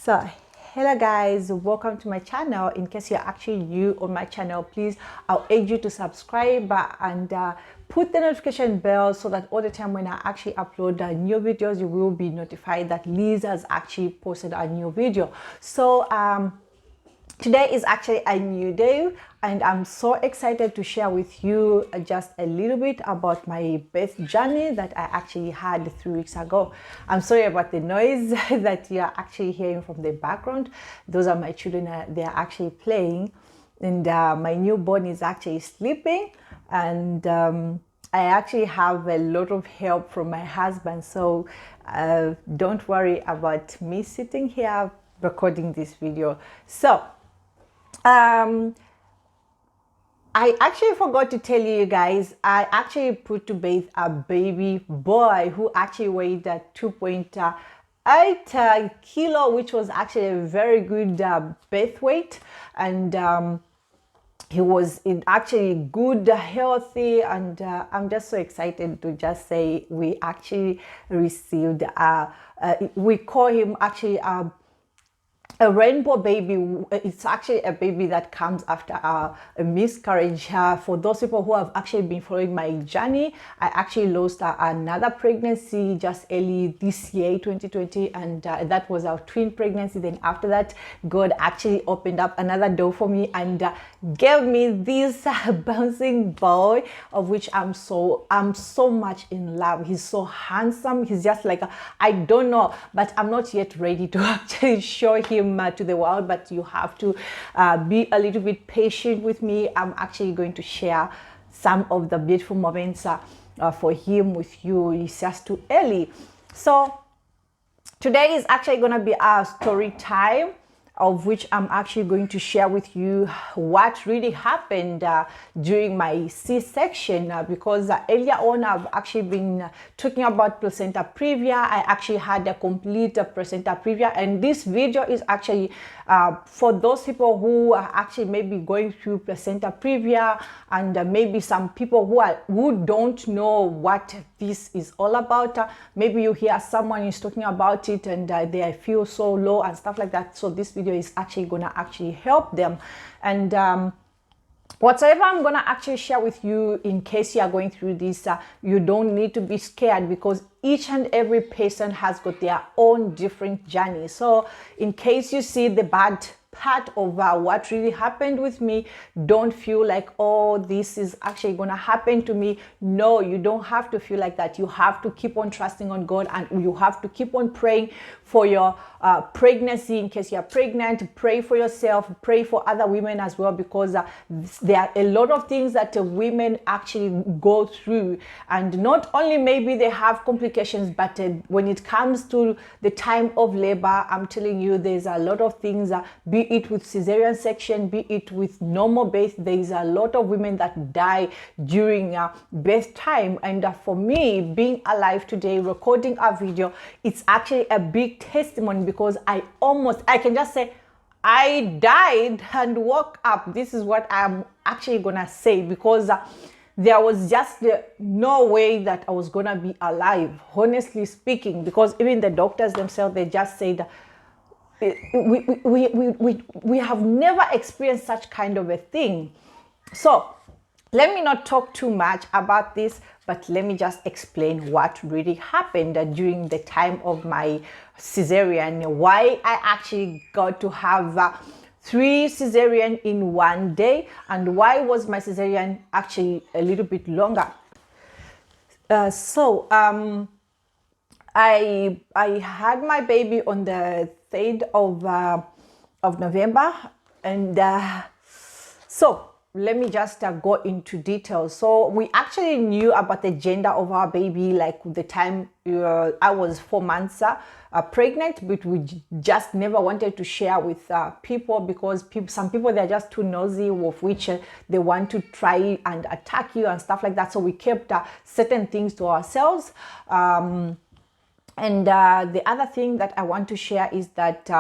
So hello guys, welcome to my channel. In case you're actually new on my channel, please I'll urge you to subscribe and put the notification bell so that all the time when I actually upload new videos, you will be notified that Liz has actually posted a new video. So today is actually a new day and I'm so excited to share with you just a little bit about my birth journey that I actually had 3 weeks ago. I'm sorry about the noise that you are actually hearing from the background. Those are my children, they are actually playing, and my newborn is actually sleeping, and I actually have a lot of help from my husband, so don't worry about me sitting here recording this video. So I actually forgot to tell you guys, I actually put to bed a baby boy who actually weighed 2.8 kilo, which was actually a very good birth weight, and he was in actually good, healthy, and I'm just so excited to just say we actually received we call him actually a rainbow baby. It's actually a baby that comes after a miscarriage. For those people who have actually been following my journey, I actually lost another pregnancy just early this year, 2020, and that was our twin pregnancy. Then after that, God actually opened up another door for me and gave me this bouncing boy, of which I'm so much in love. He's so handsome. He's just like I don't know, but I'm not yet ready to actually show him to the world, but you have to be a little bit patient with me. I'm actually going to share some of the beautiful moments for him with you. It's just too early. So today is actually going to be our story time, of which I'm actually going to share with you what really happened during my C-section, because earlier on I've actually been talking about placenta previa. I actually had a complete placenta previa, and this video is actually for those people who are actually maybe going through placenta previa, and maybe some people who don't know what this is all about. Maybe you hear someone is talking about it and they feel so low and stuff like that. So this video is actually gonna actually help them, and whatever I'm gonna actually share with you, in case you are going through this, you don't need to be scared, because each and every person has got their own different journey. So in case you see the bad part of what really happened with me, don't feel like, oh, this is actually gonna happen to me. No, you don't have to feel like that. You have to keep on trusting on God, and you have to keep on praying for your pregnancy. In case you're pregnant, pray for yourself, pray for other women as well, because there are a lot of things that women actually go through, and not only maybe they have complications, but when it comes to the time of labor, I'm telling you, there's a lot of things, be it with cesarean section, be it with normal birth, there's a lot of women that die during birth time. And for me, being alive today, recording a video, it's actually a big testimony, because I can just say I died and woke up. This is what I'm actually gonna say, because there was just no way that I was gonna be alive, honestly speaking, because even the doctors themselves, they just said we have never experienced such kind of a thing. So let me not talk too much about this, but let me just explain what really happened during the time of my cesarean, why I actually got to have 3 cesarean in one day, and why was my cesarean actually a little bit longer. I had my baby on the 3rd of November, and so let me just go into details. So we actually knew about the gender of our baby like the time I was 4 months pregnant, but we just never wanted to share with people, because some people, they're just too nosy, of which they want to try and attack you and stuff like that. So we kept certain things to ourselves. And the other thing that I want to share is that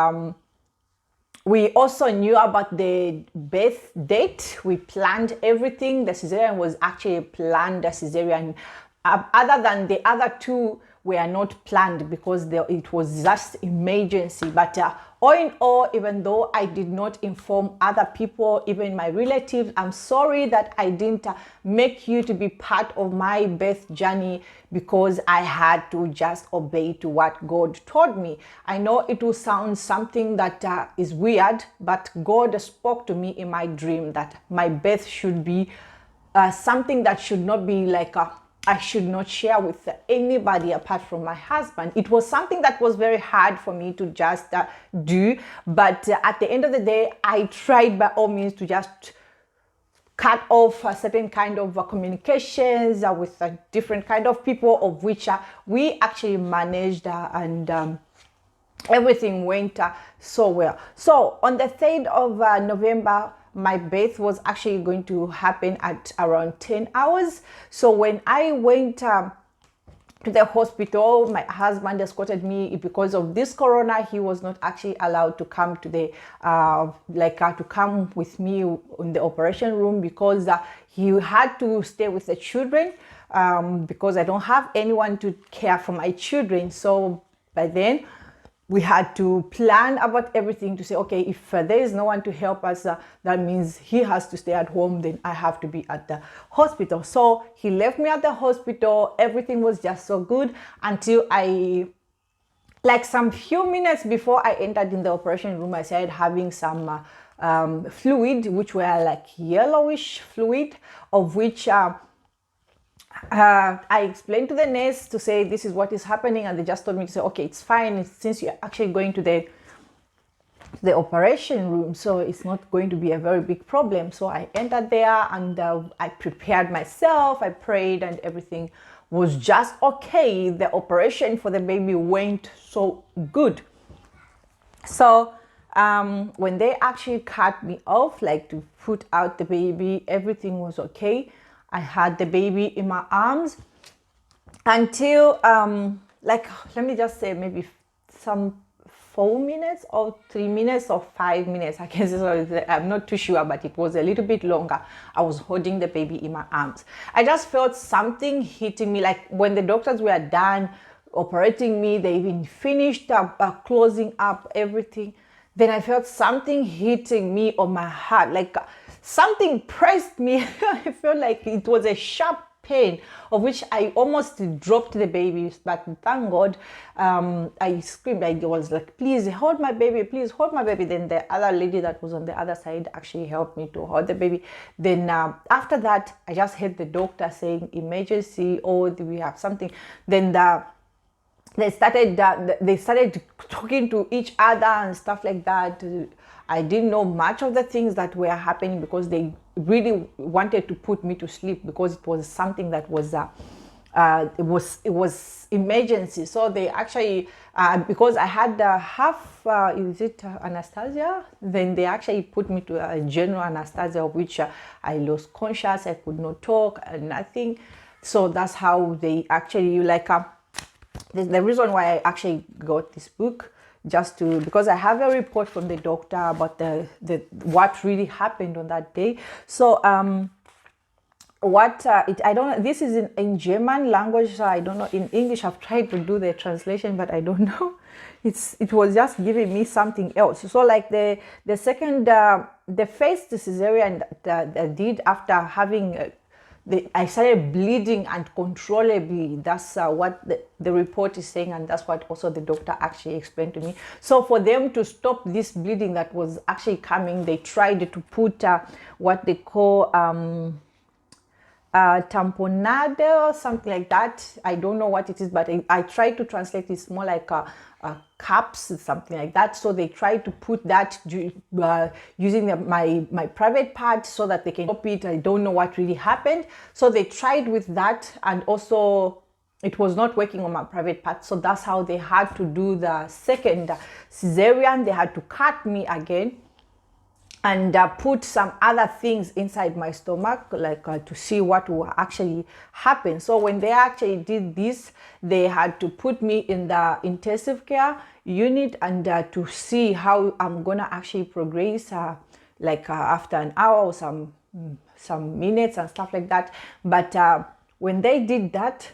we also knew about the birth date. We planned everything. The cesarean was actually a planned cesarean. Other than the other 2 were not planned, because it was just emergency. But all in all, even though I did not inform other people, even my relatives, I'm sorry that I didn't make you to be part of my birth journey, because I had to just obey to what God told me. I know it will sound something that is weird, but God spoke to me in my dream that my birth should be something that should not be like I should not share with anybody apart from my husband. It was something that was very hard for me to just do, but at the end of the day, I tried by all means to just cut off a certain kind of communications with different kind of people, of which we actually managed and everything went so well. So on the 3rd of November, my birth was actually going to happen at around 10 hours. So when I went to the hospital, my husband escorted me. Because of this corona, he was not actually allowed to come to the to come with me in the operation room, because he had to stay with the children, because I don't have anyone to care for my children. So by then we had to plan about everything to say, okay, if there is no one to help us, that means he has to stay at home, then I have to be at the hospital. So he left me at the hospital. Everything was just so good until like some few minutes before I entered in the operation room, I started having some fluid, which were like yellowish fluid, of which I explained to the nurse to say this is what is happening, and they just told me to say, okay, it's fine, since you're actually going to the operation room, so it's not going to be a very big problem. So I entered there and I prepared myself, I prayed, and everything was just okay. The operation for the baby went so good. So when they actually cut me off, like to put out the baby, everything was okay. I had the baby in my arms until like, let me just say maybe some 4 minutes or 3 minutes or 5 minutes. I can say, I'm not too sure, but it was a little bit longer. I was holding the baby in my arms. I just felt something hitting me, like when the doctors were done operating me, they even finished closing up everything. Then I felt something hitting me on my heart, like something pressed me. I felt like it was a sharp pain, of which I almost dropped the baby, but thank God, I screamed. I was like, please hold my baby, please hold my baby. Then the other lady that was on the other side actually helped me to hold the baby. Then after that, I just heard the doctor saying emergency, or we have something. Then they started talking to each other and stuff like that. I didn't know much of the things that were happening, because they really wanted to put me to sleep, because it was something that was it was emergency. So they actually because I had half anesthesia, then they actually put me to a general anesthesia, of which I lost conscious, I could not talk and nothing. So that's how they actually the reason why I actually got this book, just to, because I have a report from the doctor about the what really happened on that day. So I don't know, this is in German language, so I don't know in English. I've tried to do the translation, but I don't know. It was just giving me something else. So like the second the first cesarean that I did after having I started bleeding uncontrollably. That's what the report is saying, and that's what also the doctor actually explained to me. So for them to stop this bleeding that was actually coming, they tried to put what they call tamponade or something like that. I don't know what it is, but I tried to translate. It's more like cups, something like that. So they tried to put that using my private part so that they can stop it. I don't know what really happened. So they tried with that, and also it was not working on my private part. So that's how they had to do the second cesarean. They had to cut me again and put some other things inside my stomach, like to see what will actually happen. So when they actually did this, they had to put me in the intensive care unit and to see how I'm gonna actually progress, after an hour or some minutes and stuff like that. But when they did that,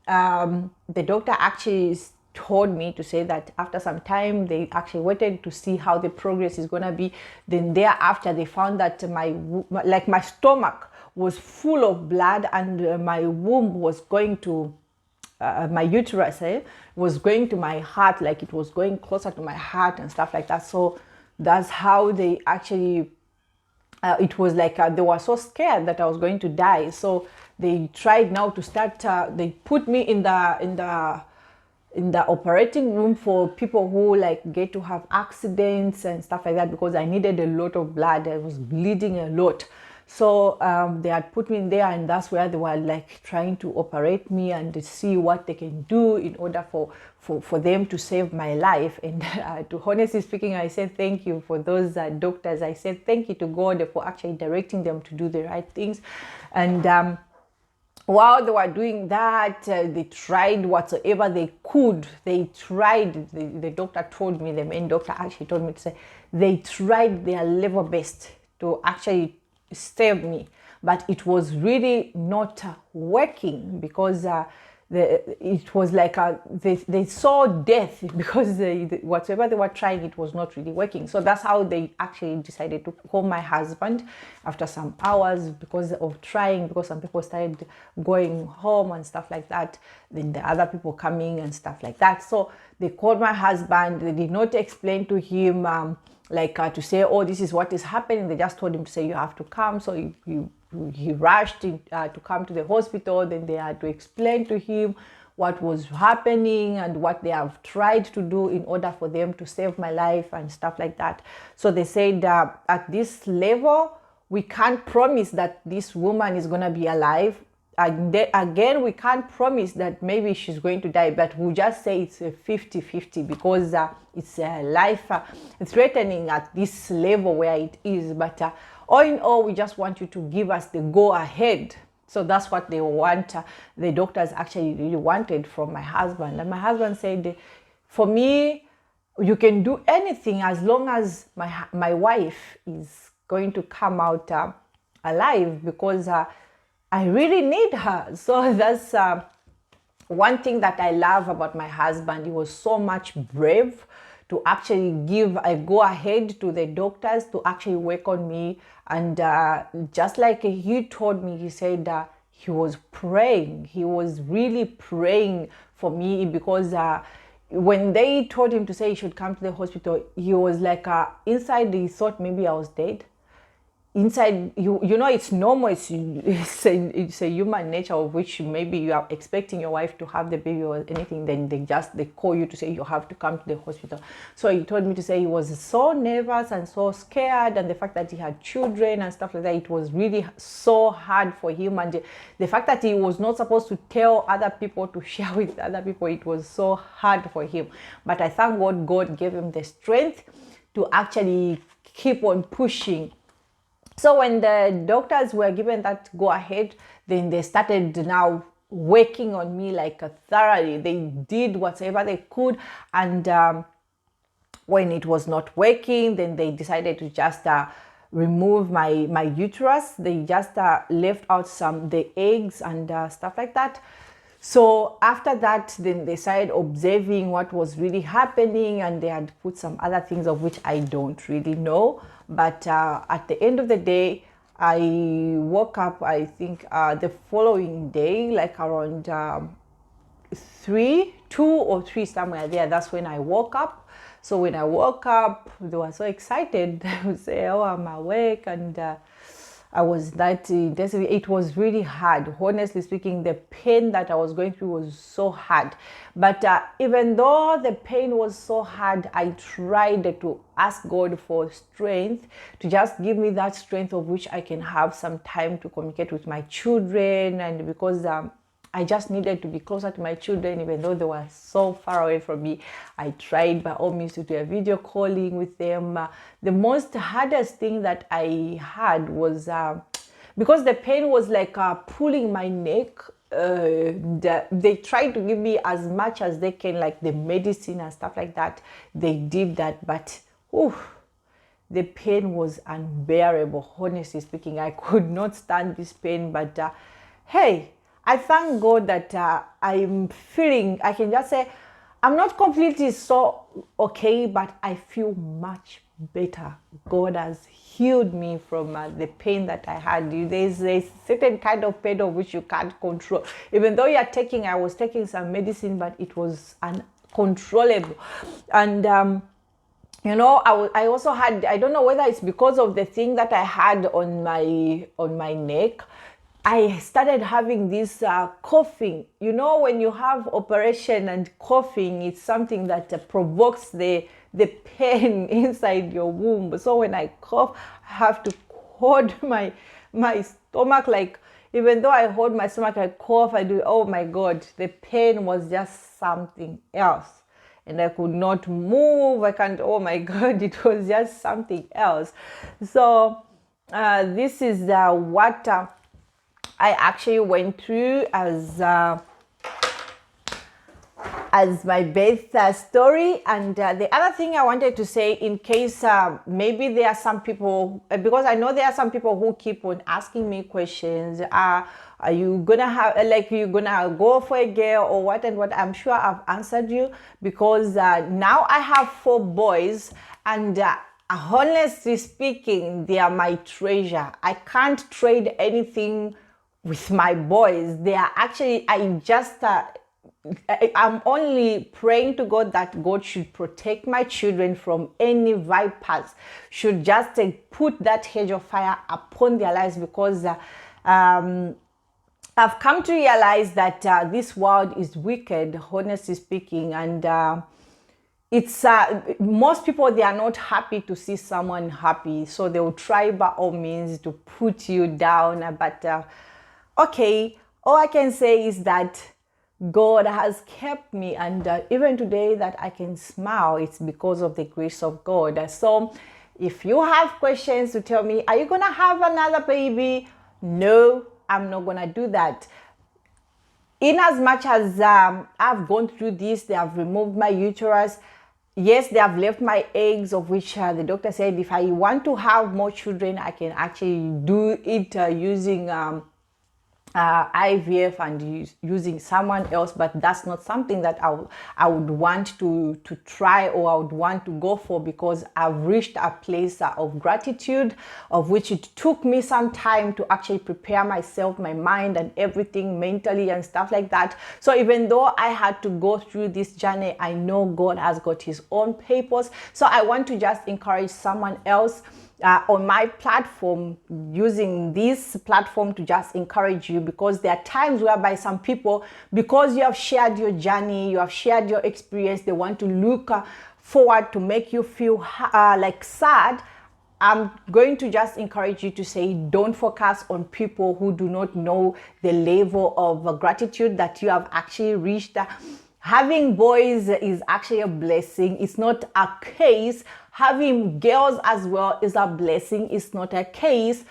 the doctor actually told me to say that after some time they actually waited to see how the progress is going to be. Then thereafter they found that my stomach was full of blood, and my womb was going to my uterus was going to my heart, like it was going closer to my heart and stuff like that. So that's how they actually it was like they were so scared that I was going to die. So they tried now to start they put me in the operating room for people who like get to have accidents and stuff like that, because I needed a lot of blood. I was bleeding a lot. So they had put me in there, and that's where they were like trying to operate me and to see what they can do in order for them to save my life. And to honestly speaking, I said thank you for those doctors. I said thank you to God for actually directing them to do the right things. And while they were doing that, they tried whatsoever they could. They tried, the doctor told me, the main doctor actually told me to say, they tried their level best to actually save me, but it was really not working, because it was like they saw death, because whatever they were trying, it was not really working. So that's how they actually decided to call my husband after some hours, because of trying, because some people started going home and stuff like that, then the other people coming and stuff like that. So they called my husband. They did not explain to him to say, oh, this is what is happening. They just told him to say, you have to come. So he rushed to come to the hospital. Then they had to explain to him what was happening and what they have tried to do in order for them to save my life and stuff like that. So they said, at this level, we can't promise that this woman is going to be alive. And again, we can't promise that maybe she's going to die, but we'll just say it's a 50-50, because it's life threatening at this level where it is. But all in all, we just want you to give us the go ahead. So that's what they want. The doctors actually really wanted from my husband. And my husband said, for me, you can do anything as long as my wife is going to come out alive, because I really need her. So that's one thing that I love about my husband. He was so much brave to actually give a go ahead to the doctors to actually work on me. And just like he told me, he said he was praying. He was really praying for me, because when they told him to say he should come to the hospital, he was like inside he thought maybe I was dead. Inside, you know, it's normal. It's a human nature, of which maybe you are expecting your wife to have the baby or anything, then they call you to say you have to come to the hospital. So he told me to say he was so nervous and so scared, and the fact that he had children and stuff like that, it was really so hard for him. And the fact that he was not supposed to tell other people, to share with other people, it was so hard for him. But I thank God gave him the strength to actually keep on pushing. So when the doctors were given that go ahead, then they started now working on me like thoroughly. They did whatever they could, and when it was not working, then they decided to just remove my uterus. They just left out the eggs and stuff like that. So after that, then they started observing what was really happening, and they had put some other things of which I don't really know. But at the end of the day, I woke up, I think the following day, like around 2 or 3, somewhere there. That's when I woke up. So when I woke up, they were so excited. They would say, oh, I'm awake. And I was that intensive. It was really hard. Honestly speaking, the pain that I was going through was so hard. But even though the pain was so hard, I tried to ask God for strength, to just give me that strength of which I can have some time to communicate with my children. And because I just needed to be closer to my children, even though they were so far away from me. I tried by all means to do a video calling with them. The most hardest thing that I had was because the pain was like pulling my neck. They tried to give me as much as they can, like the medicine and stuff like that. They did that, but the pain was unbearable. Honestly speaking, I could not stand this pain. But hey, I thank God that I'm feeling, I can just say, I'm not completely so okay, but I feel much better. God has healed me from the pain that I had. There's a certain kind of pain of which you can't control. Even though I was taking some medicine, but it was uncontrollable. And I also had, I don't know whether it's because of the thing that I had on my neck, I started having this coughing. When you have operation and coughing, it's something that provokes the pain inside your womb. So when I cough, I have to hold my stomach, like, even though I hold my stomach, I cough, I do, oh my God, the pain was just something else. And I could not move. Oh my God, it was just something else. So this is what I actually went through as my birth story. And the other thing I wanted to say, in case maybe there are some people, because I know there are some people who keep on asking me questions, are you gonna have, like, you gonna go for a girl or what and what? I'm sure I've answered you, because now I have 4 boys, and honestly speaking, they are my treasure. I can't trade anything with my boys. They are actually, I'm only praying to God that God should protect my children from any vipers, should just put that hedge of fire upon their lives, because I've come to realize that this world is wicked, honestly speaking, and it's most people, they are not happy to see someone happy, so they will try by all means to put you down. But okay, all I can say is that God has kept me, and even today that I can smile, it's because of the grace of God. So if you have questions to tell me, are you gonna have another baby? No, I'm not gonna do that. In as much as I've gone through this, they have removed my uterus. Yes, they have left my eggs, of which the doctor said if I want to have more children, I can actually do it using IVF and using someone else, but that's not something that I would want to try, or I would want to go for, because I've reached a place of gratitude, of which it took me some time to actually prepare myself, my mind and everything, mentally and stuff like that. So even though I had to go through this journey, I know God has got his own purpose. So I want to just encourage someone else on my platform, using this platform to just encourage you, because there are times whereby some people, because you have shared your journey, you have shared your experience, they want to look forward to make you feel like sad. I'm going to just encourage you to say, don't focus on people who do not know the level of gratitude that you have actually reached. Having boys is actually a blessing. It's not a case. Having girls as well is a blessing. It's not a case.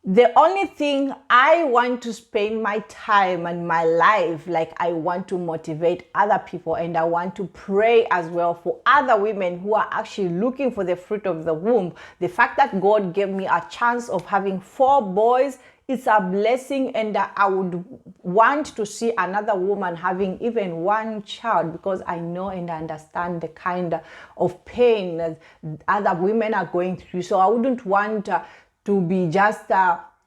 The only thing I want to spend my time and my life, like, I want to motivate other people, and I want to pray as well for other women who are actually looking for the fruit of the womb. The fact that God gave me a chance of having 4 boys, it's a blessing, and I would want to see another woman having even 1 child, because I know and understand the kind of pain that other women are going through. So I wouldn't want to be just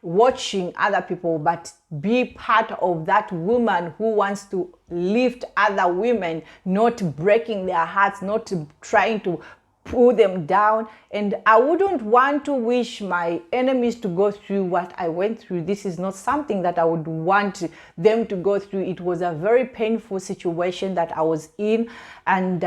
watching other people, but be part of that woman who wants to lift other women, not breaking their hearts, not trying to pull them down. And I wouldn't want to wish my enemies to go through what I went through. This is not something that I would want them to go through. It was a very painful situation that I was in, and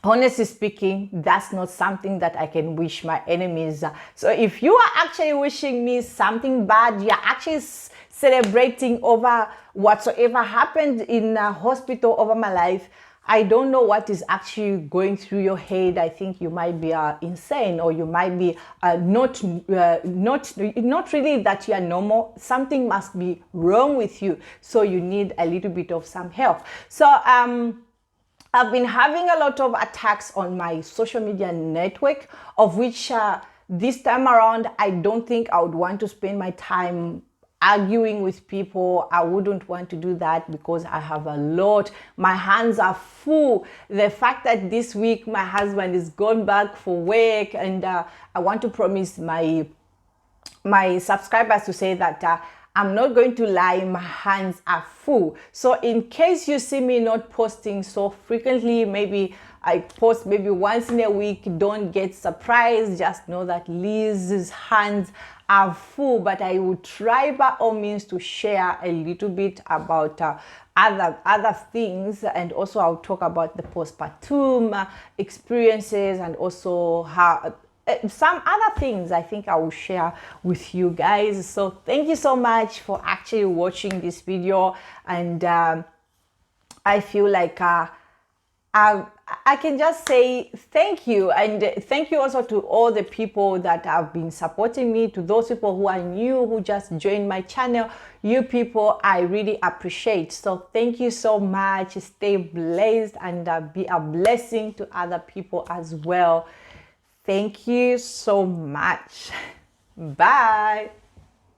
honestly speaking, that's not something that I can wish my enemies. So if you are actually wishing me something bad, you're actually celebrating over whatsoever happened in a hospital over my life, I don't know what is actually going through your head. I think you might be insane, or you might be not really that you are normal. Something must be wrong with you, so you need a little bit of some help. So I've been having a lot of attacks on my social media network, of which this time around, I don't think I would want to spend my time arguing with people. I wouldn't want to do that because I have a lot. My hands are full. The fact that this week my husband is gone back for work, and I want to promise my subscribers to say that I'm not going to lie, my hands are full. So in case you see me not posting so frequently, maybe I post maybe once in a week, don't get surprised. Just know that Liz's hands are full, but I will try by all means to share a little bit about other things, and also I'll talk about the postpartum experiences, and also how some other things I think I will share with you guys. So thank you so much for actually watching this video, and I feel like I can just say thank you, and thank you also to all the people that have been supporting me, to those people who are new, who just joined my channel. You people, I really appreciate. So thank you so much. Stay blessed, and be a blessing to other people as well. Thank you so much. Bye.